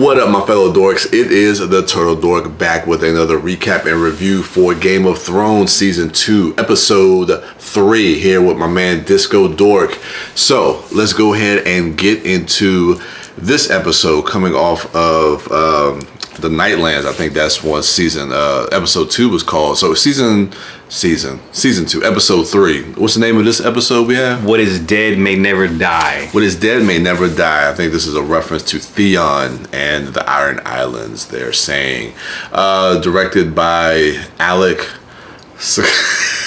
What up, my fellow dorks? It is the Turtle Dork back with another recap and review for Game of Thrones Season 2, Episode 3, here with my man DiscoDork. So, let's go ahead and get into this episode coming off of the Nightlands. I think that's what season, Episode 2 was called. So, Season 2, Episode 3. What's the name of this episode we have? What is dead may never die. What is dead may never die. I think this is a reference to Theon and the Iron Islands, they're saying. Directed by Alec Sakharov.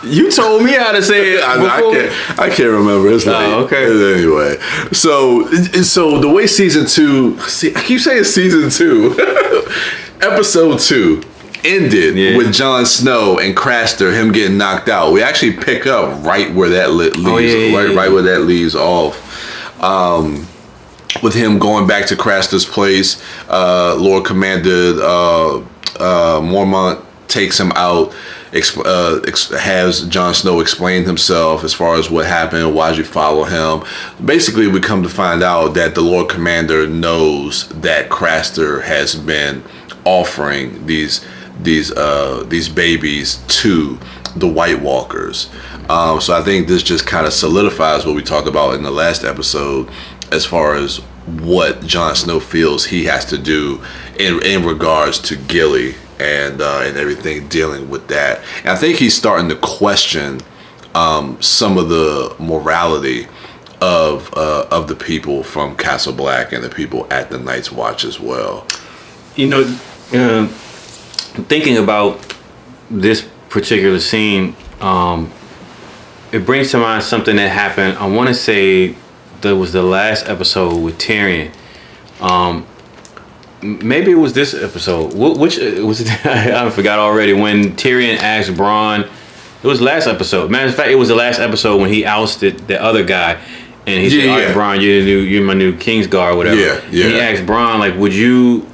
You told me how to say it I can't remember. It's like, okay. Anyway, so the way season 2, I keep saying season 2, episode 2 ended with Jon Snow and Craster, him getting knocked out. We actually pick up right where that leaves, right where that leaves off. With him going back to Craster's place, Lord Commander Mormont takes him out. Has Jon Snow explain himself as far as what happened, why'd you follow him. Basically, we come to find out that the Lord Commander knows that Craster has been offering these babies to the White Walkers. So I think this just kind of solidifies what we talked about in the last episode as far as what Jon Snow feels he has to do in regards to Gilly and everything dealing with that. And I think he's starting to question some of the morality of the people from Castle Black and the people at the Night's Watch as well. You know, thinking about this particular scene, it brings to mind something that happened. I want to say that was the last episode with Tyrion. Maybe it was this episode. Which was it? I forgot already. When Tyrion asked Bronn, it was last episode. Matter of fact, it was the last episode when he ousted the other guy, and he said, "All right, Bronn, you're my new Kingsguard, or whatever." Yeah. And he asked Bronn, like, would you,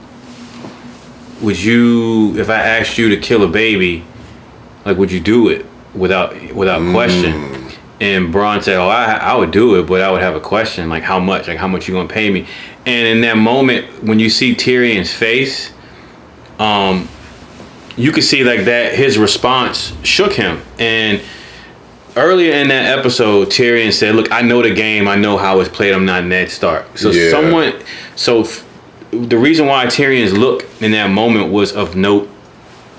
if I asked you to kill a baby, like, would you do it without question? And Bronn said, "Oh, I would do it, but I would have a question, like how much? Like how much you gonna pay me?" And in that moment, when you see Tyrion's face, you could see like that his response shook him. And earlier in that episode, Tyrion said, "Look, I know the game. I know how it's played. I'm not Ned Stark." So the reason why Tyrion's look in that moment was of note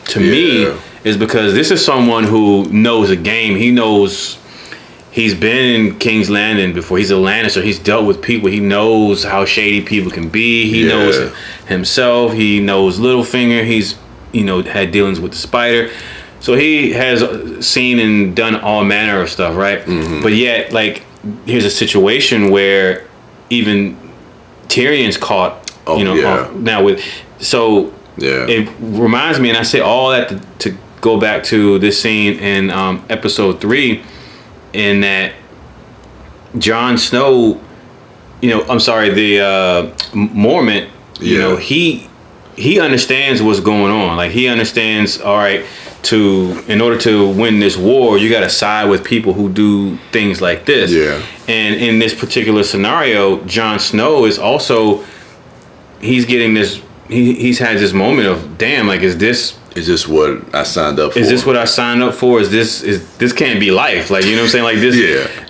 to me is because this is someone who knows the game. He knows. He's been in King's Landing before. He's a Lannister. He's dealt with people. He knows how shady people can be. He knows himself. He knows Littlefinger. He's, had dealings with the Spider. So he has seen and done all manner of stuff, right? Mm-hmm. But yet, like, here's a situation where even Tyrion's caught, now with... So it reminds me, and I say all that to go back to this scene in episode 3, in that Jon Snow, Mormont, he understands what's going on. Like, he understands, all right, in order to win this war, you got to side with people who do things like this. Yeah. And in this particular scenario, Jon Snow is also, he's getting this, he's had this moment of, damn, like, is this what I signed up for? Is this what I signed up for? This can't be life. Like, you know what I'm saying? Like this,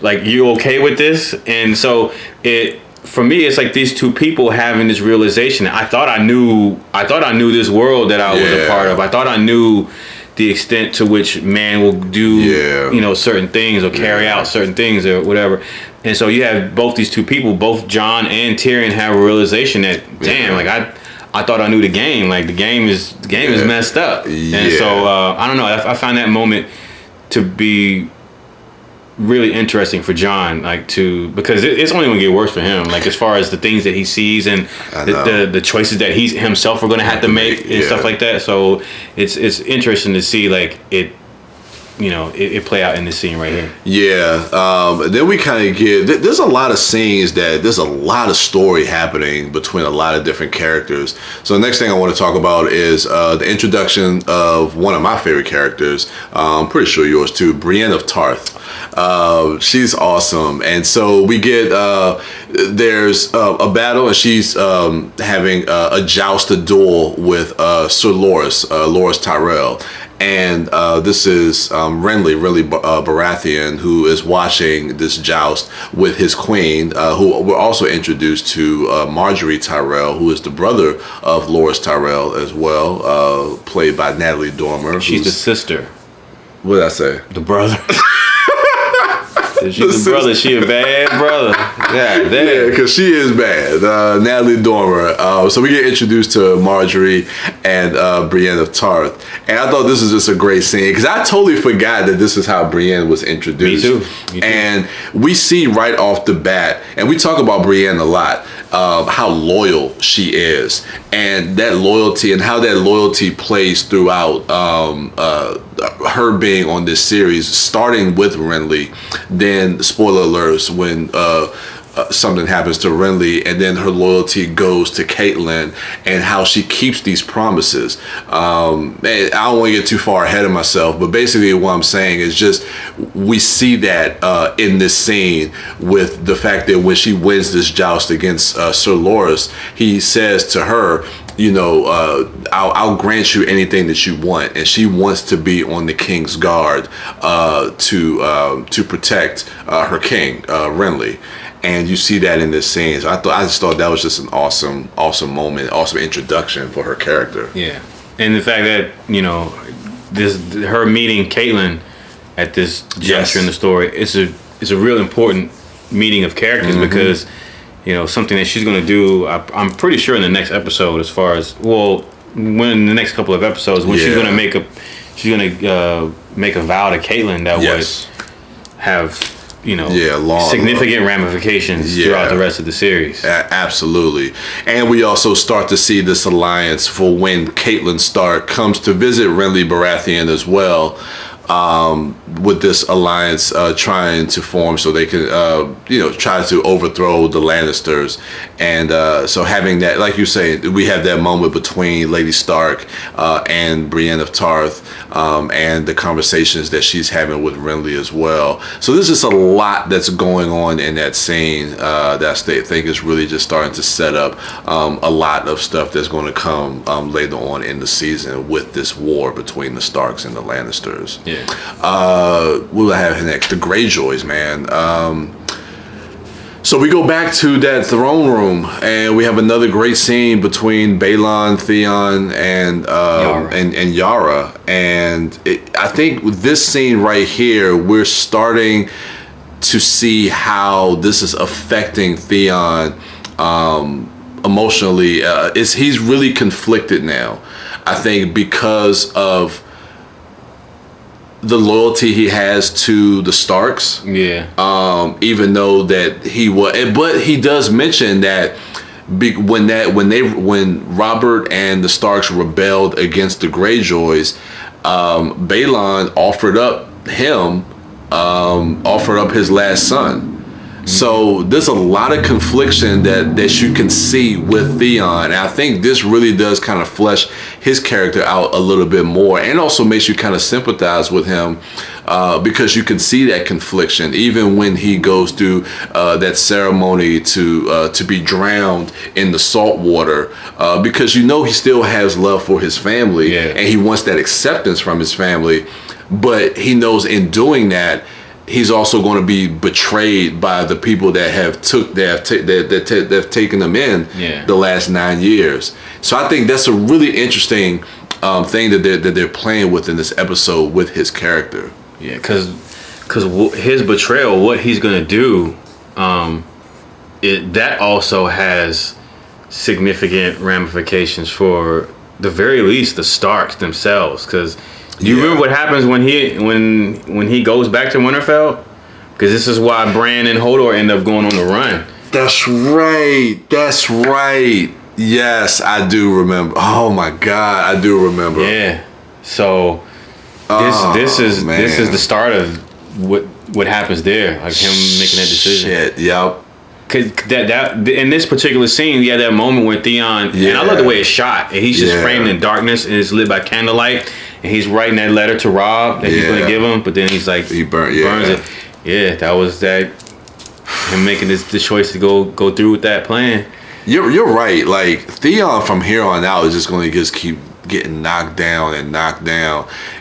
like, you okay with this? And so for me, it's like these two people having this realization. I thought I knew this world that I was a part of. I thought I knew the extent to which man will do, certain things or carry out certain things or whatever. And so you have both these two people, both Jon and Tyrion, have a realization that, damn, like I thought I knew the game. Like the game is messed up. And so I don't know. I find that moment to be really interesting for Jon, because it's only going to get worse for him. Like, as far as the things that he sees and the choices that he himself are going to have to make and stuff like that. So it's interesting to see, like, it it play out in this scene right here. Yeah. Then we kind of get, there's a lot of scenes there's a lot of story happening between a lot of different characters. So the next thing I want to talk about is the introduction of one of my favorite characters. I'm pretty sure yours too, Brienne of Tarth. She's awesome. And so we get, there's a battle, and she's having a joust, a duel with Sir Loras Tyrell. And this is Renly Baratheon, who is watching this joust with his queen, who we're also introduced to Margaery Tyrell, who is the brother of Loras Tyrell as well, played by Natalie Dormer. She's the sister. What did I say? The brother. She's a brother. She a bad brother. Yeah, because she is bad. Natalie Dormer. So we get introduced to Margaery and Brienne of Tarth, and I thought this was just a great scene because I totally forgot that this is how Brienne was introduced. Me too. And we see right off the bat, and we talk about Brienne a lot, how loyal she is, and that loyalty, and how that loyalty plays throughout her being on this series, starting with Renly, then spoiler alerts when something happens to Renly, and then her loyalty goes to Catelyn, and how she keeps these promises. And I don't want to get too far ahead of myself, but basically what I'm saying is just we see that in this scene with the fact that when she wins this joust against Sir Loras, he says to her, I'll grant you anything that you want, and she wants to be on the king's guard to protect her king, Renly. And you see that in this scene. So I just thought that was just an awesome moment, awesome introduction for her character. Yeah, and the fact that her meeting Catelyn at this juncture in the story is a real important meeting of characters, because something that she's going to do. I'm pretty sure in the next episode, as far as when the next couple of episodes, when she's going to make a vow to Catelyn that would have significant ramifications throughout the rest of the series. Absolutely. And we also start to see this alliance for when Catelyn Stark comes to visit Renly Baratheon as well, with this alliance trying to form so they can try to overthrow the Lannisters. And so having that, like you say, we have that moment between Lady Stark and Brienne of Tarth, and the conversations that she's having with Renly as well. So there's just a lot that's going on in that scene that I think is really just starting to set up a lot of stuff that's going to come later on in the season with this war between the Starks and the Lannisters. Yeah. What do I have next? The Greyjoys, man. So we go back to that throne room, and we have another great scene between Balon, Theon, and Yara. And I think with this scene right here, we're starting to see how this is affecting Theon emotionally. He's really conflicted now, I think, because of the loyalty he has to the Starks. Yeah. Even though that but he does mention that when Robert and the Starks rebelled against the Greyjoys, Balon offered up his last son. So there's a lot of confliction that you can see with Theon, and I think this really does kind of flesh his character out a little bit more, and also makes you kind of sympathize with him, because you can see that confliction even when he goes through that ceremony to be drowned in the salt water, because he still has love for his family, and he wants that acceptance from his family, but he knows in doing that he's also going to be betrayed by the people that have taken him in the last 9 years. So I think that's a really interesting thing that they're playing with in this episode with his character. Yeah, because his betrayal, what he's going to do, that also has significant ramifications for the very least the Starks themselves, because you remember what happens when he goes back to Winterfell? Because this is why Bran and Hodor end up going on the run. That's right. Yes, I do remember. Oh my God, I do remember. Yeah. So This is the start of what happens there, like him making that decision. Shit, yep. Cause that in this particular scene, you had that moment where Theon, and I love the way it's shot. And he's just framed in darkness and it's lit by candlelight, and he's writing that letter to Robb that he's going to give him, but then he's like he burns it. Yeah, that was that him making the choice to go through with that plan. You're right. Like Theon from here on out is just going to just keep getting knocked down,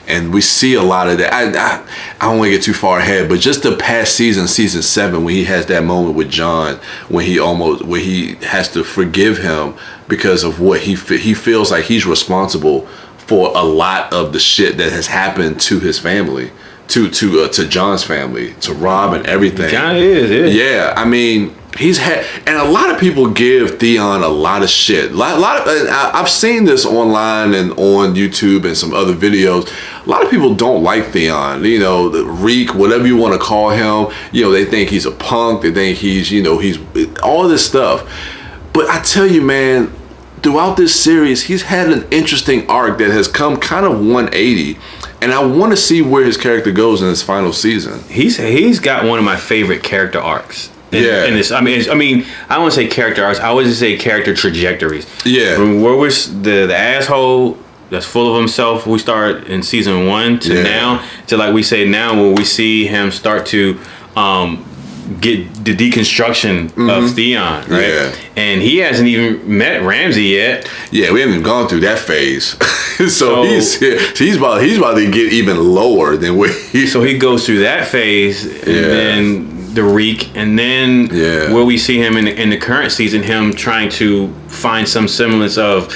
and we see a lot of that. I don't want to get too far ahead, but just the past season 7, when he has that moment with Jon, when he has to forgive him because of what he feels like he's responsible for a lot of the shit that has happened to his family, to Jon's family, to Robb and everything. Jon is, yeah. I mean, he's had, and a lot of people give Theon a lot of shit. I've seen this online and on YouTube and some other videos. A lot of people don't like Theon. You know, the Reek, whatever you want to call him. You know, they think he's a punk. They think he's all this stuff. But I tell you, man, throughout this series, he's had an interesting arc that has come kind of 180. And I want to see where his character goes in his final season. He's got one of my favorite character arcs. In this, I mean, I don't want to say character arcs. I would just say character trajectories. Yeah. From where we're the asshole that's full of himself, we start in season 1 to now, to like we say now, where we see him start to get the deconstruction of Theon, right? Yeah. And he hasn't even met Ramsay yet. Yeah, we haven't gone through that phase. so he's about to get even lower than where he. So he goes through that phase, and then the Reek, and then where we see him in the current season, him trying to find some semblance of,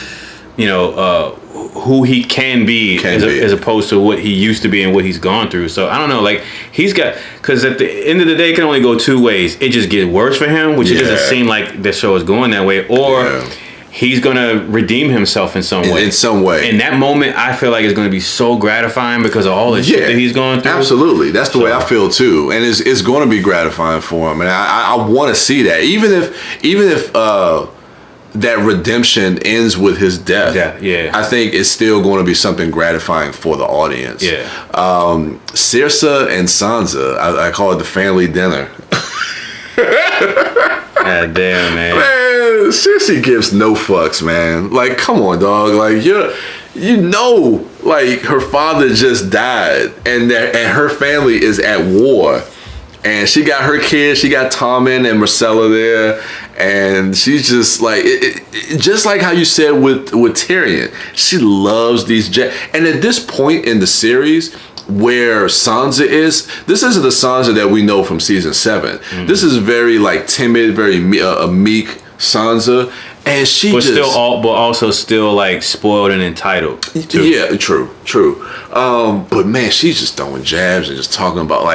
who he can be, as opposed to what he used to be and what he's gone through. So I don't know, like he's got, because at the end of the day, it can only go two ways. It just gets worse for him, which it doesn't seem like the show is going that way, or he's gonna redeem himself in some way. In some way. And that moment, I feel like it's gonna be so gratifying because of all the shit that he's going through. Absolutely, that's the way I feel too, and it's going to be gratifying for him, and I want to see that, even if that redemption ends with his death. I think it's still going to be something gratifying for the audience. Circe and Sansa, I call it the family dinner. God damn, man. Man, Circe gives no fucks, man. Like, come on, dog. Like, like her father just died, and her family is at war. And she got her kids. She got Tommen and Marcella there, and she's just like, just like how you said with Tyrion. She loves these and at this point in the series, where Sansa is, this isn't the Sansa that we know from season 7. This is very like timid, very meek Sansa, and but also still like spoiled and entitled too. Yeah, true. But man, she's just throwing jabs and just talking about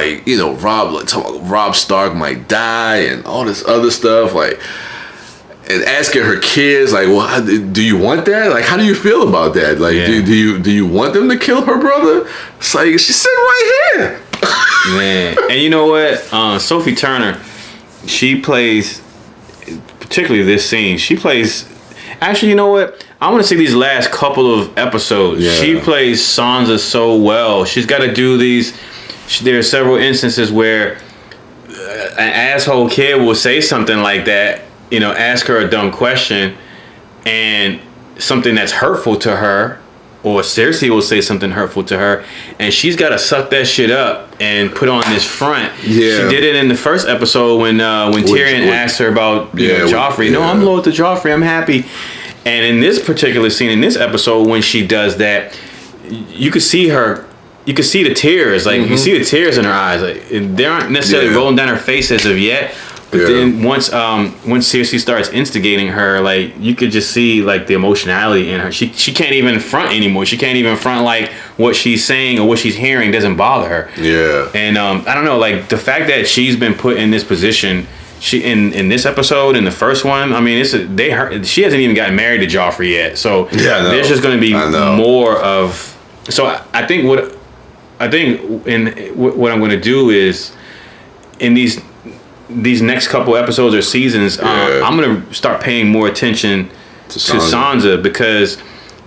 Robb Stark might die and all this other stuff, like, and asking her kids, like, well, do you want that? Like, how do you feel about that? Like, do you want them to kill her brother? It's like, she's sitting right here. Man, and you know what? Sophie Turner, she plays, particularly this scene, she plays. Actually, you know what? I want to see these last couple of episodes. Yeah. She plays Sansa so well. She's got to do these. There are several instances where an asshole kid will say something like that. Ask her a dumb question, and something that's hurtful to her, or Circe will say something hurtful to her, and she's got to suck that shit up and put on this front. Yeah. She did it in the first episode when Tyrion asked her about Joffrey. No, I'm loyal to Joffrey. I'm happy. And in this particular scene, in this episode, when she does that, you could see her. You can see the tears. Like, you see the tears in her eyes. Like, they aren't necessarily rolling down her face as of yet. But then once Circe starts instigating her, like, you could just see like the emotionality in her. She can't even front anymore. She can't even front like what she's saying or what she's hearing doesn't bother her. Yeah. And I don't know, like the fact that she's been put in this position. She in this episode, in the first one, I mean, she hasn't even gotten married to Joffrey yet. So there's just going to be more of. So I think what I'm going to do is in these next couple episodes or seasons, I'm going to start paying more attention to Sansa, because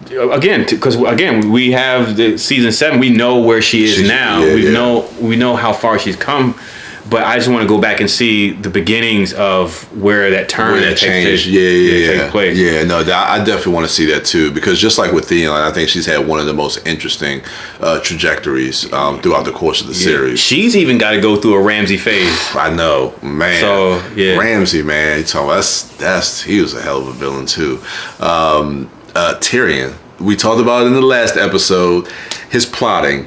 again, because we have the season 7. We know where she is now. We know how far she's come. But I just want to go back and see the beginnings of where that turn that change. Takes place. Yeah, no, I definitely want to see that too, because just like with Theon, I think she's had one of the most interesting trajectories throughout the course of the series. She's even got to go through a Ramsay phase. I know, man. So Ramsay, man, you talking about, he was a hell of a villain too. Tyrion, we talked about it in the last episode. His plotting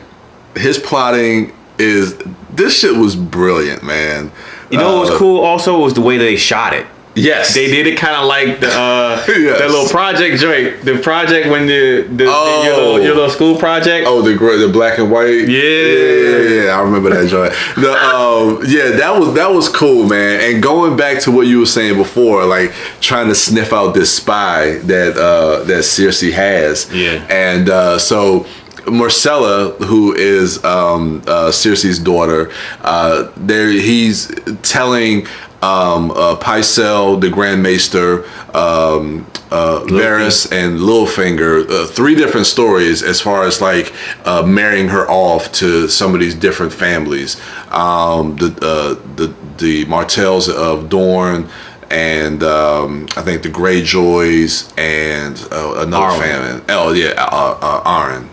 is, this shit was brilliant, man. You know what was cool also was the way they shot it. Yes, they did it kind of like the that little project joint. The project when your little school project. Oh, the black and white. Yeah. I remember that joint. That was cool, man. And going back to what you were saying before, like trying to sniff out this spy that Cersei has. Yeah. And so Marcella, who is Cersei's daughter, he's telling Pycelle, the Grand Maester, Varys, and Littlefinger 3 different stories as far as like marrying her off to some of these different families. The Martells of Dorne, and I think the Greyjoys, and another family. Arryn.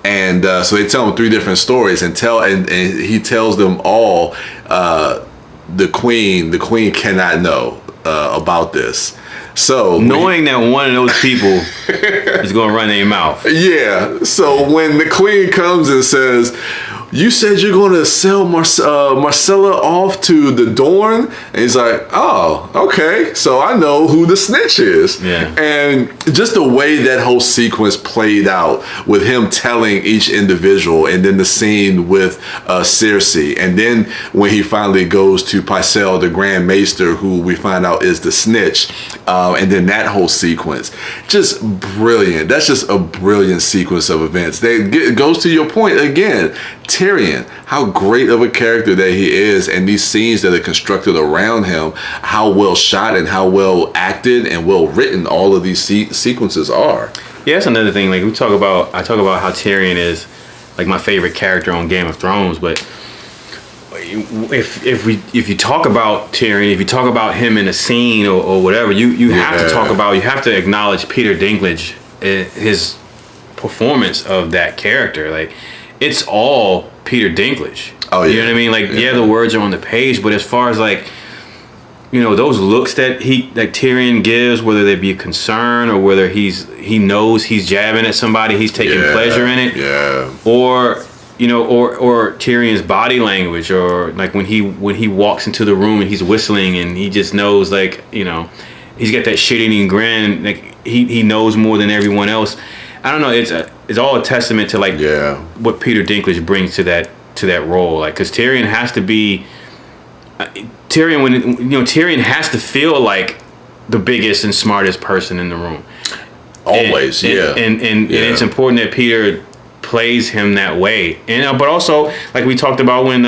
And so they tell him 3 different stories, and he tells them all the queen cannot know about this. So knowing that one of those people is going to run their mouth. Yeah. So when the queen comes and says, "You said you're going to sell Marcella off to the Dorne," and he's like, "Oh, okay. So I know who the snitch is." Yeah. And just the way that whole sequence played out with him telling each individual, and then the scene with Cersei, and then when he finally goes to Pycelle, the Grand Maester, who we find out is the snitch, and then that whole sequence, just brilliant. That's just a brilliant sequence of events. It goes to your point again. Tyrion, how great of a character that he is, and these scenes that are constructed around him, how well shot and how well acted and well written all of these sequences are. Yeah, that's another thing. Like I talk about how Tyrion is like my favorite character on Game of Thrones, but if you talk about Tyrion, if you talk about him in a scene or whatever, you have to acknowledge Peter Dinklage, his performance of that character. Like, it's all Peter Dinklage. Oh, yeah. You know what I mean? Like, the words are on the page, but as far as like, those looks that Tyrion gives, whether they be a concern or whether he knows he's jabbing at somebody, he's taking pleasure in it. Yeah. Or Tyrion's body language, or like when he walks into the room and he's whistling and he just knows, like, he's got that shit-eating grin, like he knows more than everyone else. I don't know. It's all a testament to like what Peter Dinklage brings to that role. Like, because Tyrion has to be Tyrion has to feel like the biggest and smartest person in the room. Always, and it's important that Peter plays him that way. And but also, like we talked about when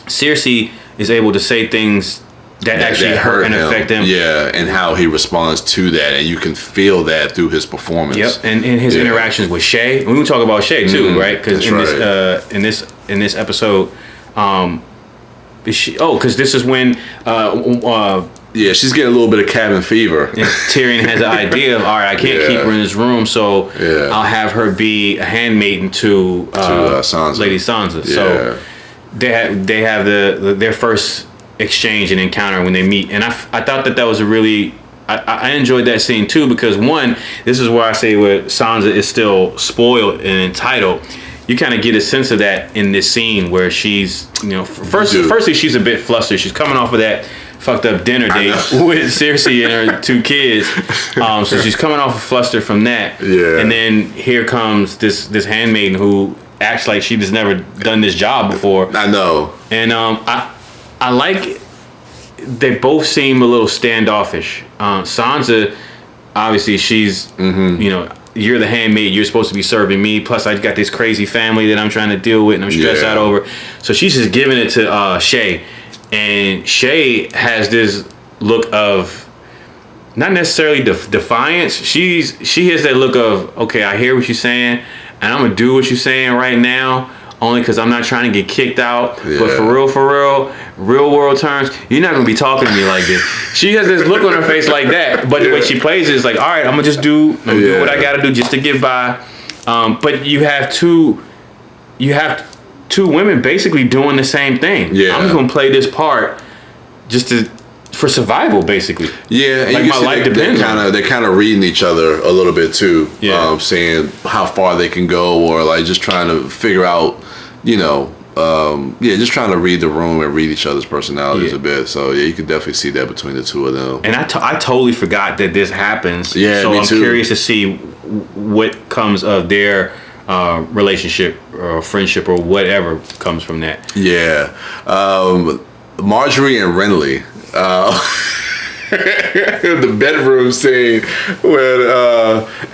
Cersei is able to say things that actually hurt and affect him. Yeah, and how he responds to that, and you can feel that through his performance. Yep, and his interactions with Shay. We can talk about Shay too, right? Because in this episode, because this is when she's getting a little bit of cabin fever. And Tyrion has the idea of, all right, I can't keep her in this room, so I'll have her be a handmaiden to Sansa. Lady Sansa. Yeah. So they have their first exchange and encounter when they meet, and I thought that was a really I enjoyed that scene too, because one, this is where I say where Sansa is still spoiled and entitled. You kind of get a sense of that in this scene where she's, firstly she's a bit flustered. She's coming off of that fucked up dinner date with Cersei and her 2 kids. So she's coming off of fluster from that. Yeah. And then here comes this handmaiden who acts like she just never done this job before. I know. And I like, they both seem a little standoffish. Sansa, obviously she's, you're the handmaid, you're supposed to be serving me, plus I got this crazy family that I'm trying to deal with and I'm stressed out over. So she's just giving it to Shay. And Shay has this look of not necessarily defiance. She has that look of, okay, I hear what you're saying, and I'm gonna do what you're saying right now, only because I'm not trying to get kicked out. Yeah. But for real world terms, you're not gonna be talking to me like this. She has this look on her face like that, but the way she plays it is like, all right, I'm gonna do what I gotta do just to get by. But you have two women basically doing the same thing. Yeah. I'm just gonna play this part for survival, basically. Yeah, and like my life depends. They're kind of reading each other a little bit too. Yeah. Saying how far they can go, or like just trying to figure out, just trying to read the room and read each other's personalities a bit. So yeah, you can definitely see that between the two of them. And I totally forgot that this happens. Yeah, so me I'm too. Curious to see what comes of their relationship or friendship or whatever comes from that. Yeah, Marjorie and Renly. The bedroom scene when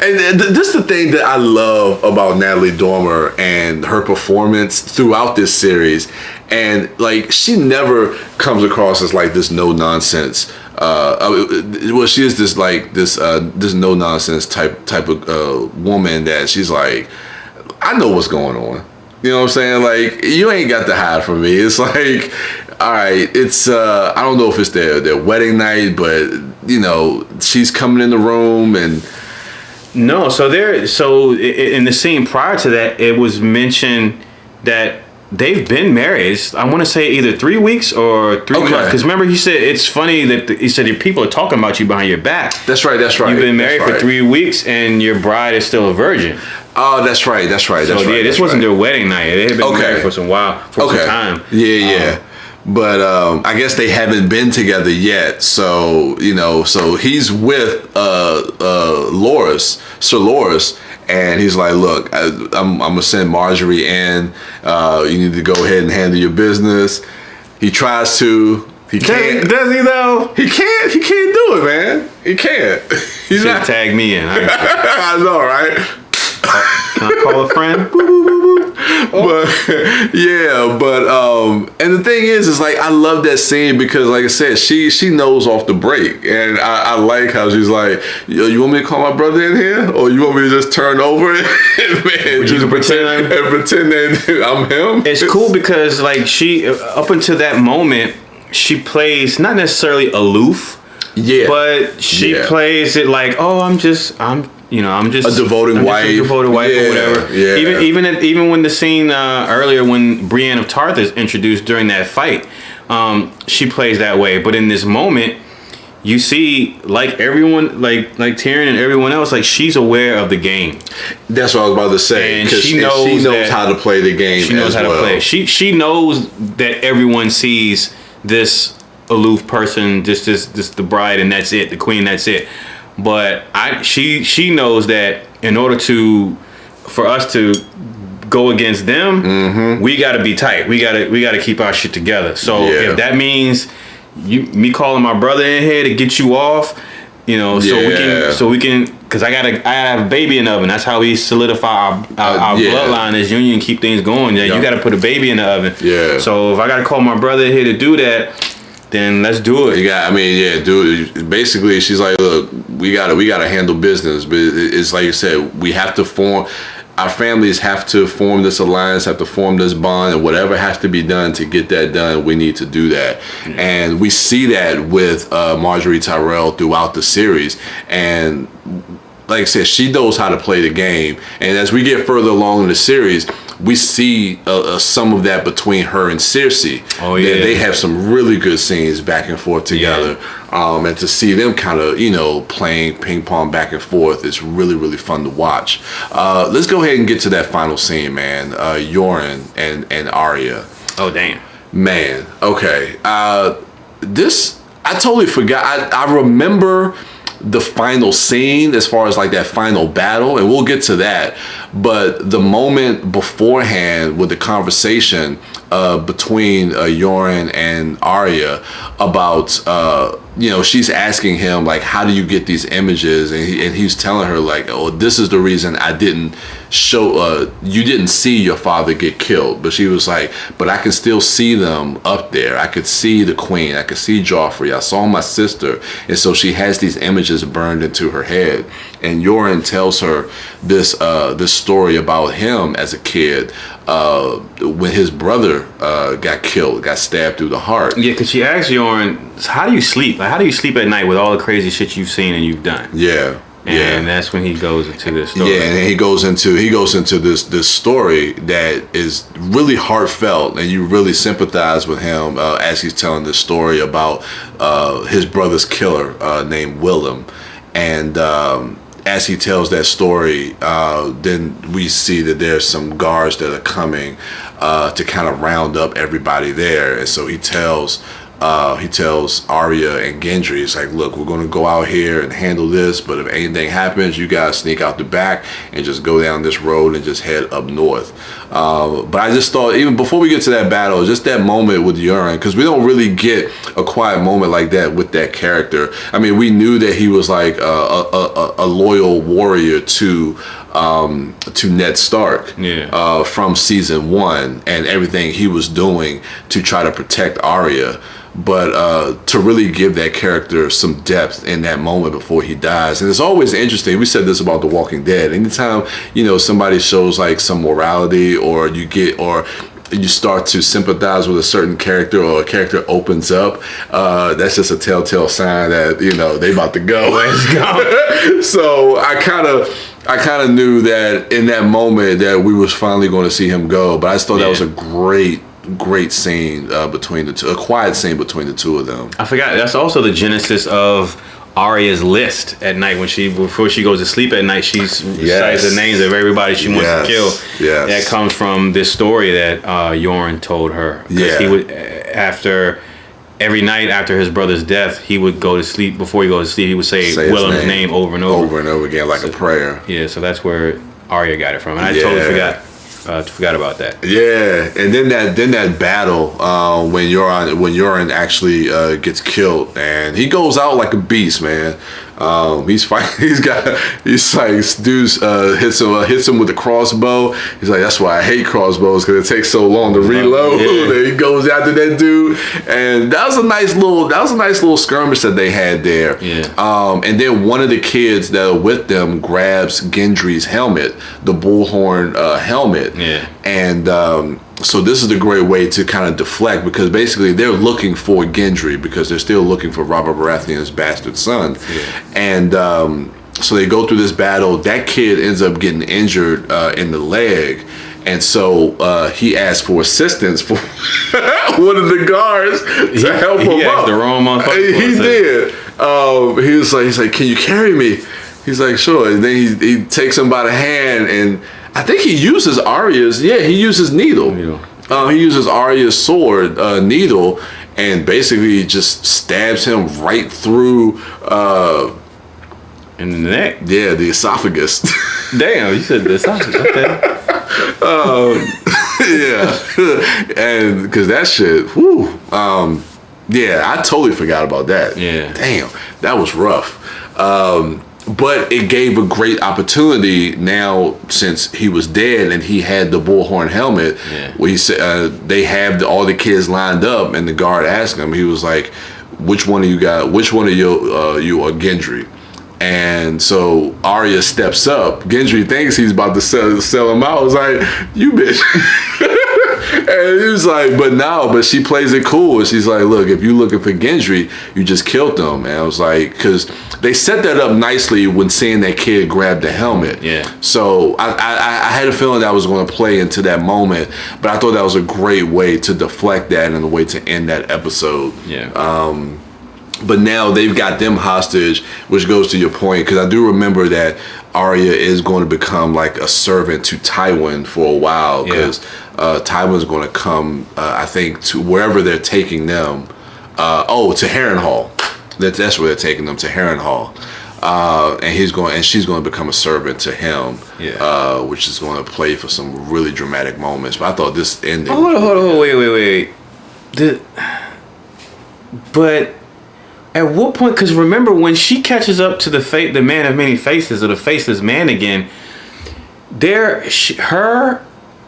and this is the thing that I love about Natalie Dormer and her performance throughout this series, and like she never comes across as like this no nonsense she is this no nonsense type of woman that she's like, I know what's going on. You know what I'm saying? Like, you ain't got to hide from me. It's like, all right, it's I don't know if it's their wedding night, but she's coming in the room and no. So in the scene prior to that, it was mentioned that they've been married. I want to say either 3 weeks or 3 months. Because remember, he said it's funny that he said your people are talking about you behind your back. That's right. You've been married for 3 weeks and your bride is still a virgin. Oh, that's right. This wasn't their wedding night. They had been married for some time. Yeah. But I guess they haven't been together yet. So so he's with Sir Loras, and he's like, look, I'm gonna send Marjorie in. You need to go ahead and handle your business. He tries to. He can't. Does he though? He can't. He can't do it, man. He can't. He's not. Tag me in. I know, right? Can I call a friend? And the thing is like, I love that scene because, like I said, she knows off the break, and I like how she's like, yo, you want me to call my brother in here, or you want me to just turn over and just pretend that I'm him? It's cool because like she, up until that moment, she plays not necessarily aloof, but she plays it like, oh, I'm just a devoted wife or whatever. Yeah. Even when the scene earlier when Brienne of Tarth is introduced during that fight, she plays that way. But in this moment, you see, like everyone, like Tyrion and everyone else, like she's aware of the game. That's what I was about to say. And she knows how to play the game. She knows how to play. She knows that everyone sees this aloof person, just the bride, and that's it, the queen, that's it. But she knows that in order for us to go against them, we got to be tight. We got to keep our shit together. So if that means me calling my brother in here to get you off, so we can, because I have a baby in the oven. That's how we solidify our bloodline as union and keep things going. Yeah, you got to put a baby in the oven. Yeah. So if I got to call my brother in here to do that, then let's do it. Dude. Basically, she's like, look, we gotta handle business, but it's like you said, we have to form. Our families have to form this alliance, have to form this bond, and whatever has to be done to get that done, we need to do that. Mm-hmm. And we see that with Marjorie Tyrell throughout the series, and like I said, she knows how to play the game. And as we get further along in the series, we see some of that between her and Cersei. Oh yeah, they have some really good scenes back and forth together. Yeah. And to see them kind of playing ping pong back and forth is really, really fun to watch. Let's go ahead and get to that final scene, man. Yoren and Arya. Oh damn, man. Okay, this I totally forgot. I remember the final scene as far as like that final battle, and we'll get to that, but the moment beforehand with the conversation between Yoren and Arya about she's asking him like, how do you get these images, and he's telling her like, oh, this is the reason I didn't show you didn't see your father get killed. But she was like, but I can still see them up there. I could see the queen, I could see Joffrey, I saw my sister. And so she has these images burned into her head, and Yoren tells her this story about him as a kid, when his brother got killed, got stabbed through the heart. Yeah, because she asked Yoren, how do you sleep? Like, how do you sleep at night with all the crazy shit you've seen and you've done? Yeah. And that's when he goes into this story. Yeah, and then he goes into this story that is really heartfelt, and you really sympathize with him as he's telling this story about his brother's killer named Willem. And as he tells that story, then we see that there's some guards that are coming to kind of round up everybody there. And so he tells Arya and Gendry, it's like, look, we're going to go out here and handle this, but if anything happens, you guys sneak out the back and just go down this road and just head up north. But I just thought, even before we get to that battle, just that moment with Yoren, because we don't really get a quiet moment like that with that character. I mean, we knew that he was like a loyal warrior to Ned Stark from season 1, and everything he was doing to try to protect Arya. But to really give that character some depth in that moment before he dies. And it's always interesting. We said this about The Walking Dead. Anytime, somebody shows like some morality, or you start to sympathize with a certain character, or a character opens up, that's just a telltale sign that, they about to go. Let's go. So I kind of knew that in that moment that we was finally going to see him go. But I just thought that was a great scene between the two, a quiet scene between the two of them. I forgot, that's also the genesis of Arya's list at night. Before she goes to sleep at night, she recites the names of everybody she wants to kill. Yes. That comes from this story that Yoren told her. Because he would, every night after his brother's death, he would go to sleep. Before he goes to sleep, he would say Willem's name over and over. Over and over again, like a prayer. Yeah, so that's where Arya got it from. And I totally forgot about that. Yeah, and then that battle when Yoren actually gets killed, and he goes out like a beast, man. He's fighting. He's like, dudes hits him with the crossbow. He's like, that's why I hate crossbows, because it takes so long to reload. And he goes after that dude, and that was a nice little skirmish that they had there. Yeah. And then one of the kids that are with them grabs Gendry's helmet, the bullhorn helmet. Yeah. And so this is a great way to kind of deflect, because basically they're looking for Gendry, because they're still looking for Robert Baratheon's bastard son. Yeah. And so they go through this battle. That kid ends up getting injured in the leg. And so he asked for assistance for one of the guards to help him up. The wrong motherfucker. He did. He's like, can you carry me? He's like, sure. And then he takes him by the hand, and I think he uses Arya's. Yeah, he uses Needle. He uses Arya's sword, Needle, and basically just stabs him right through. In the neck. Yeah, the esophagus. Damn, you said the esophagus. Okay. Yeah, and because that shit. Whew. Yeah, I totally forgot about that. Yeah. Damn, that was rough. But it gave a great opportunity now, since he was dead and he had the bullhorn helmet. Yeah. Where he said they have all the kids lined up, and the guard asked him. He was like, "Which one of you got? Which one of you are Gendry?" And so Arya steps up. Gendry thinks he's about to sell him out. I was like, "You bitch." And he was like, but she plays it cool. And she's like, look, if you're looking for Gendry, you just killed him. And I was like, because they set that up nicely when seeing that kid grab the helmet. Yeah. So I had a feeling that was going to play into that moment, but I thought that was a great way to deflect that and a way to end that episode. Yeah. But now they've got them hostage, which goes to your point, because I do remember that Arya is going to become like a servant to Tywin for a while, because Tywin's going to come, I think, to wherever they're taking them. To Harrenhal. That's where they're taking them, to Harrenhal. and she's going to become a servant to him, which is going to play for some really dramatic moments. But I thought this ending. Hold on, wait. But at what point? Because remember when she catches up to the man of many faces, or the faceless man again, her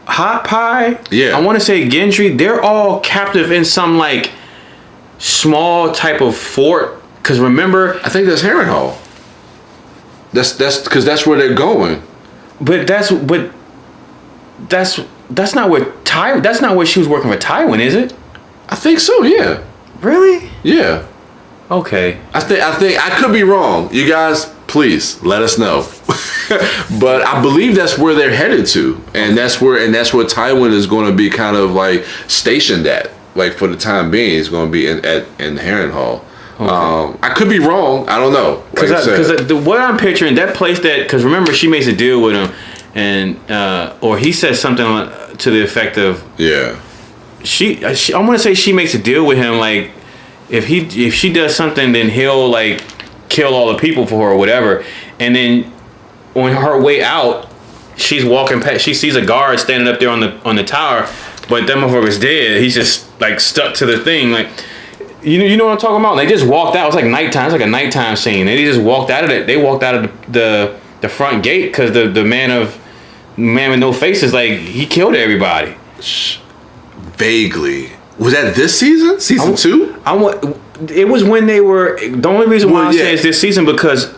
Hot Pie, I want to say Gendry, they're all captive in some like small type of fort. Because remember, I think that's Harrenhal. That's because that's where they're going. But that's not where that's not where she was working for Tywin, is it? I think so. Yeah. Really? Yeah. Okay. I think I could be wrong. You guys, please let us know. But I believe that's where they're headed to, and that's where Tywin is going to be kind of like stationed at. Like for the time being, he's going to be in Harrenhal. Okay. I could be wrong. I don't know. Because what I'm picturing, that place because remember she makes a deal with him, and or he says something to the effect of I want to say she makes a deal with him like if she does something, then he'll like kill all the people for her or whatever, and then on her way out, she's walking past. She sees a guard standing up there on the tower, but that motherfucker's dead. He's just like stuck to the thing like. You know what I'm talking about? They just walked out. It's like nighttime. It's like a nighttime scene. They just walked out of it. They walked out of the front gate because the man with no face is like he killed everybody. Vaguely. Was that this season? Season 2? It was when they were. The only reason why I say it's this season because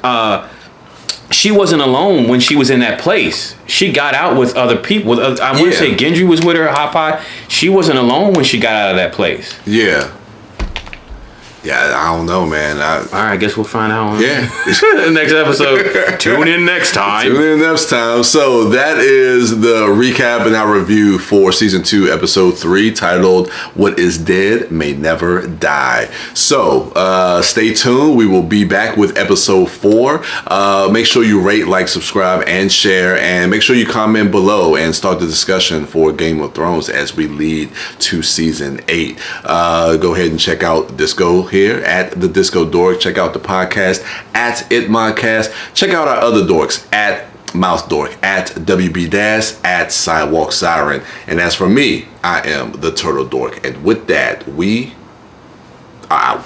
she wasn't alone when she was in that place. She got out with other people. I want to say Gendry was with her. Hot Pie. She wasn't alone when she got out of that place. Yeah. Yeah, I don't know, man. All right, I guess we'll find out. Next episode. Tune in next time. So that is the recap and our review for season 2, episode 3, titled "What Is Dead May Never Die." So stay tuned. We will be back with episode 4. Make sure you rate, like, subscribe, and share, and make sure you comment below and start the discussion for Game of Thrones as we lead to season 8. Go ahead and check out Disco here at TheDiscoDork. Check out the podcast at ItModcast. Check out our other dorks at MouthDork, at WB Dash, at Sidewalk Siren. And as for me, I am the Turtle Dork. And with that, we are out.